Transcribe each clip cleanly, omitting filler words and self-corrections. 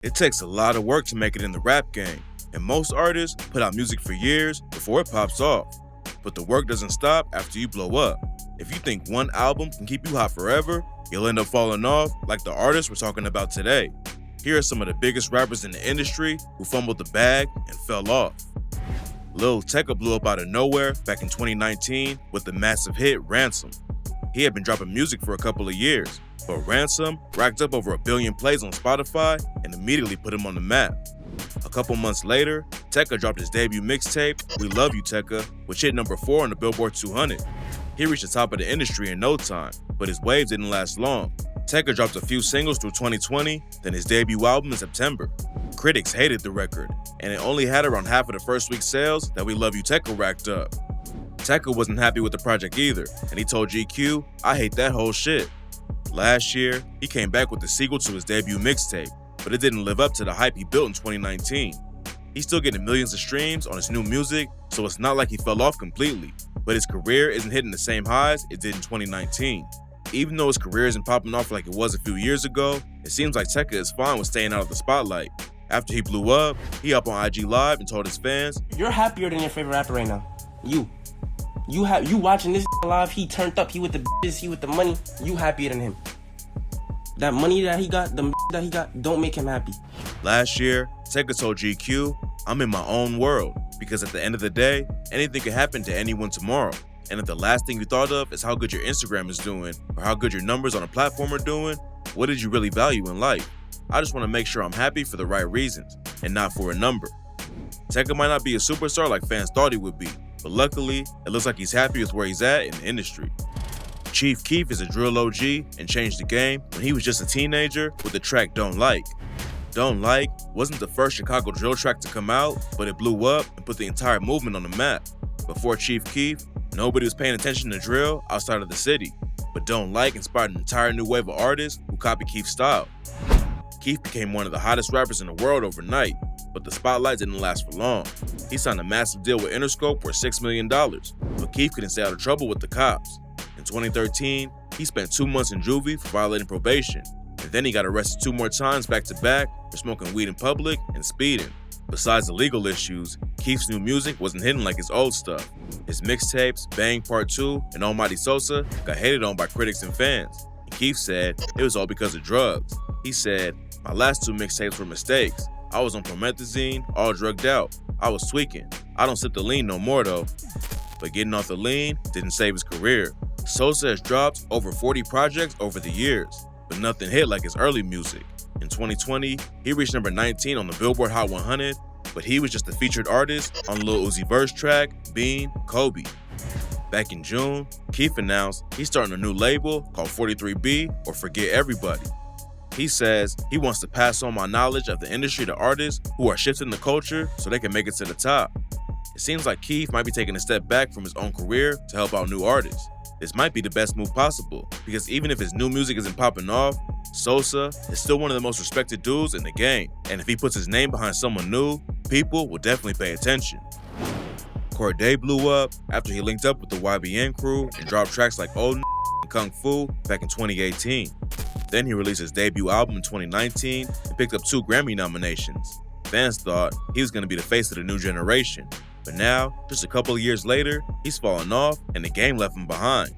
It takes a lot of work to make it in the rap game, and most artists put out music for years before it pops off. But the work doesn't stop after you blow up. If you think one album can keep you hot forever, you'll end up falling off like the artist we're talking about today. Here are some of the biggest rappers in the industry who fumbled the bag and fell off. Lil Tecca blew up out of nowhere back in 2019 with the massive hit Ransom. He had been dropping music for a couple of years, but Ransom racked up over 1 billion plays on Spotify and immediately put him on the map. A couple months later, Tecca dropped his debut mixtape, We Love You Tecca, which hit number 4 on the Billboard 200. He reached the top of the industry in no time, but his wave didn't last long. Tecca dropped a few singles through 2020, then his debut album in September. Critics hated the record, and it only had around half of the first week's sales that We Love You Tecca racked up. Tecca wasn't happy with the project either, and he told GQ, "I hate that whole shit." Last year, he came back with the sequel to his debut mixtape, but it didn't live up to the hype he built in 2019. He's still getting millions of streams on his new music, so it's not like he fell off completely, but his career isn't hitting the same highs it did in 2019. Even though his career isn't popping off like it was a few years ago, it seems like Tecca is fine with staying out of the spotlight. After he blew up, he hopped on IG Live and told his fans, "You're happier than your favorite rapper right now. You watching this live, he turned up, he with the bitches, he with the money, you happier than him. That money that he got, the that he got, don't make him happy." Last year, Tecca told GQ, "I'm in my own world, because at the end of the day, anything could happen to anyone tomorrow. And if the last thing you thought of is how good your Instagram is doing, or how good your numbers on a platform are doing, what did you really value in life? I just want to make sure I'm happy for the right reasons, and not for a number." Tecca might not be a superstar like fans thought he would be, but luckily, it looks like he's happy with where he's at in the industry. Chief Keef is a drill OG and changed the game when he was just a teenager with the track Don't Like. Don't Like wasn't the first Chicago drill track to come out, but it blew up and put the entire movement on the map. Before Chief Keef, nobody was paying attention to drill outside of the city, but Don't Like inspired an entire new wave of artists who copied Keef's style. Keef became one of the hottest rappers in the world overnight, but the spotlight didn't last for long. He signed a massive deal with Interscope for $6 million, but Keef couldn't stay out of trouble with the cops. In 2013, he spent 2 months in juvie for violating probation, and then he got arrested 2 more times back-to-back for smoking weed in public and speeding. Besides the legal issues, Keef's new music wasn't hitting like his old stuff. His mixtapes, Bang Part 2 and Almighty Sosa, got hated on by critics and fans, and Keef said it was all because of drugs. He said, "My last 2 mixtapes were mistakes. I was on promethazine, all drugged out. I was tweaking. I don't sip the lean no more though." But getting off the lean didn't save his career. Sosa has dropped over 40 projects over the years, but nothing hit like his early music. In 2020, he reached number 19 on the Billboard Hot 100, but he was just a featured artist on Lil Uzi Vert's track, Bean, Kobe. Back in June, Keef announced he's starting a new label called 43B or Forget Everybody. He says he wants to pass on my knowledge of the industry to artists who are shifting the culture so they can make it to the top. It seems like Keef might be taking a step back from his own career to help out new artists. This might be the best move possible, because even if his new music isn't popping off, Sosa is still one of the most respected dudes in the game, and if he puts his name behind someone new, people will definitely pay attention. Cordae blew up after he linked up with the YBN crew and dropped tracks like Old and Kung Fu back in 2018. Then he released his debut album in 2019 and picked up 2 Grammy nominations. Fans thought he was going to be the face of the new generation, but now, just a couple of years later, he's fallen off and the game left him behind.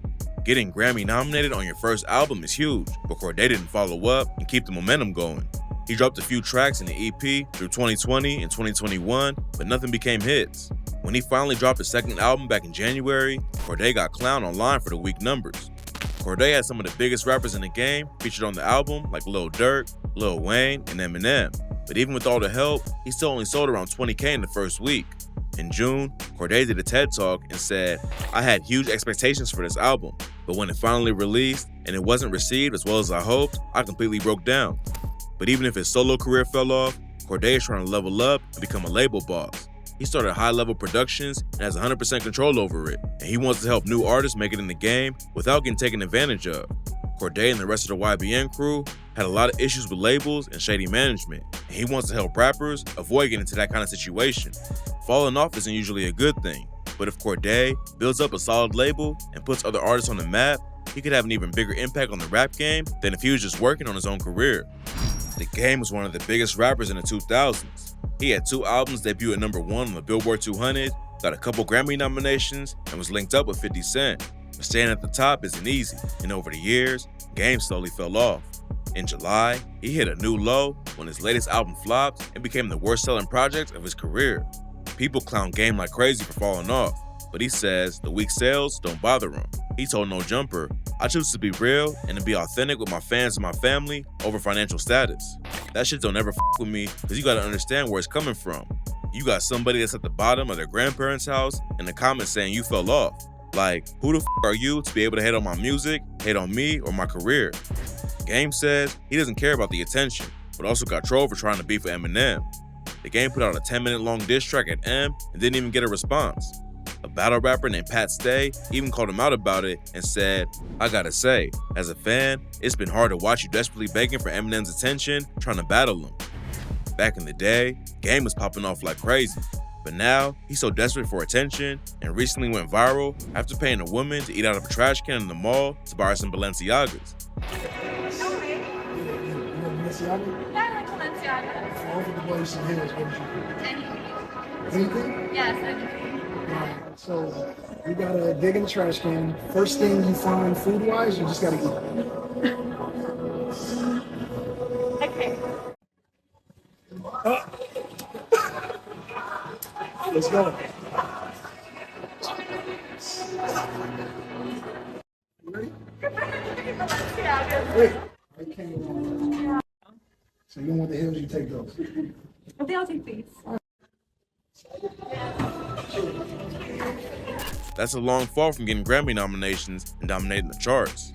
Getting Grammy nominated on your first album is huge, but Cordae didn't follow up and keep the momentum going. He dropped a few tracks in the EP through 2020 and 2021, but nothing became hits. When he finally dropped his second album back in January, Cordae got clowned online for the weak numbers. Cordae had some of the biggest rappers in the game featured on the album, like Lil Durk, Lil Wayne, and Eminem. But even with all the help, he still only sold around 20K in the first week. In June, Cordae did a TED Talk and said, "I had huge expectations for this album, but when it finally released and it wasn't received as well as I hoped, I completely broke down." But even if his solo career fell off, Cordae is trying to level up and become a label boss. He started high-level productions and has 100% control over it, and he wants to help new artists make it in the game without getting taken advantage of. Cordae and the rest of the YBN crew had a lot of issues with labels and shady management, and he wants to help rappers avoid getting into that kind of situation. Falling off isn't usually a good thing, but if Cordae builds up a solid label and puts other artists on the map, he could have an even bigger impact on the rap game than if he was just working on his own career. The Game was one of the biggest rappers in the 2000s. He had 2 albums debut at #1 on the Billboard 200, got a couple Grammy nominations, and was linked up with 50 Cent. But staying at the top isn't easy, and over the years, Game slowly fell off. In July, he hit a new low when his latest album flopped and became the worst-selling project of his career. People clown Game like crazy for falling off, but he says the weak sales don't bother him. He told No Jumper, "I choose to be real and to be authentic with my fans and my family over financial status. That shit don't ever f with me because you gotta understand where it's coming from. You got somebody that's at the bottom of their grandparents' house in the comments saying you fell off. Like, who the f are you to be able to hate on my music, hate on me, or my career?" Game says he doesn't care about the attention, but also got trolled for trying to beef with Eminem. The Game put out a 10-minute long diss track at M and didn't even get a response. A battle rapper named Pat Stay even called him out about it and said, "I gotta say, as a fan, it's been hard to watch you desperately begging for Eminem's attention, trying to battle him." Back in the day, Game was popping off like crazy, but now he's so desperate for attention and recently went viral after paying a woman to eat out of a trash can in the mall to buy her some Balenciagas. Yeah, I like Balenciaga. Over the way some heels, what did you Anything. do? Anything? Yes, anything. Alright, so you gotta dig in the trash can. First thing you find food-wise, you just gotta eat. Okay. Let's go. You ready? Balenciaga. Wait. I came wrong. So you don't want the heels, you take those. Okay, I'll take these. That's a long fall from getting Grammy nominations and dominating the charts.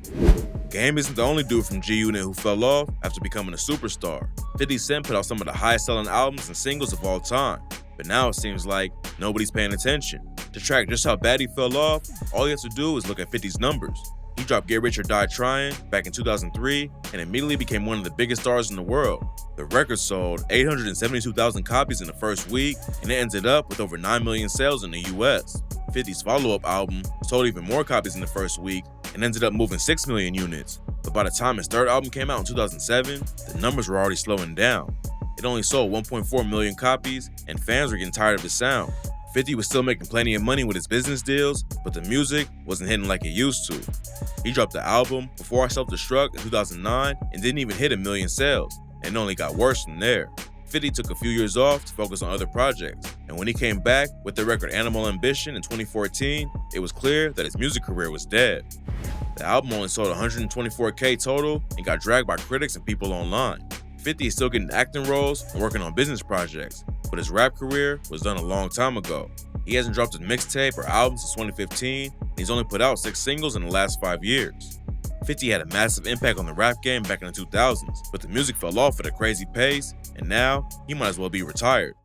Game isn't the only dude from G-Unit who fell off after becoming a superstar. 50 Cent put out some of the highest-selling albums and singles of all time, but now it seems like nobody's paying attention. To track just how bad he fell off, all you have to do is look at 50's numbers. He dropped Get Rich or Die Trying back in 2003 and immediately became one of the biggest stars in the world. The record sold 872,000 copies in the first week, and it ended up with over 9 million sales in the US. 50's follow-up album sold even more copies in the first week and ended up moving 6 million units. But by the time his third album came out in 2007, the numbers were already slowing down. It only sold 1.4 million copies, and fans were getting tired of his sound. 50 was still making plenty of money with his business deals, but the music wasn't hitting like it used to. He dropped the album Before I Self-Destruct in 2009 and didn't even hit 1 million sales, and it only got worse from there. 50 took a few years off to focus on other projects, and when he came back with the record Animal Ambition in 2014, it was clear that his music career was dead. The album only sold 124K total and got dragged by critics and people online. 50 is still getting acting roles and working on business projects, but his rap career was done a long time ago. He hasn't dropped a mixtape or album since 2015, and he's only put out 6 singles in the last 5 years. 50 had a massive impact on the rap game back in the 2000s, but the music fell off at a crazy pace, and now he might as well be retired.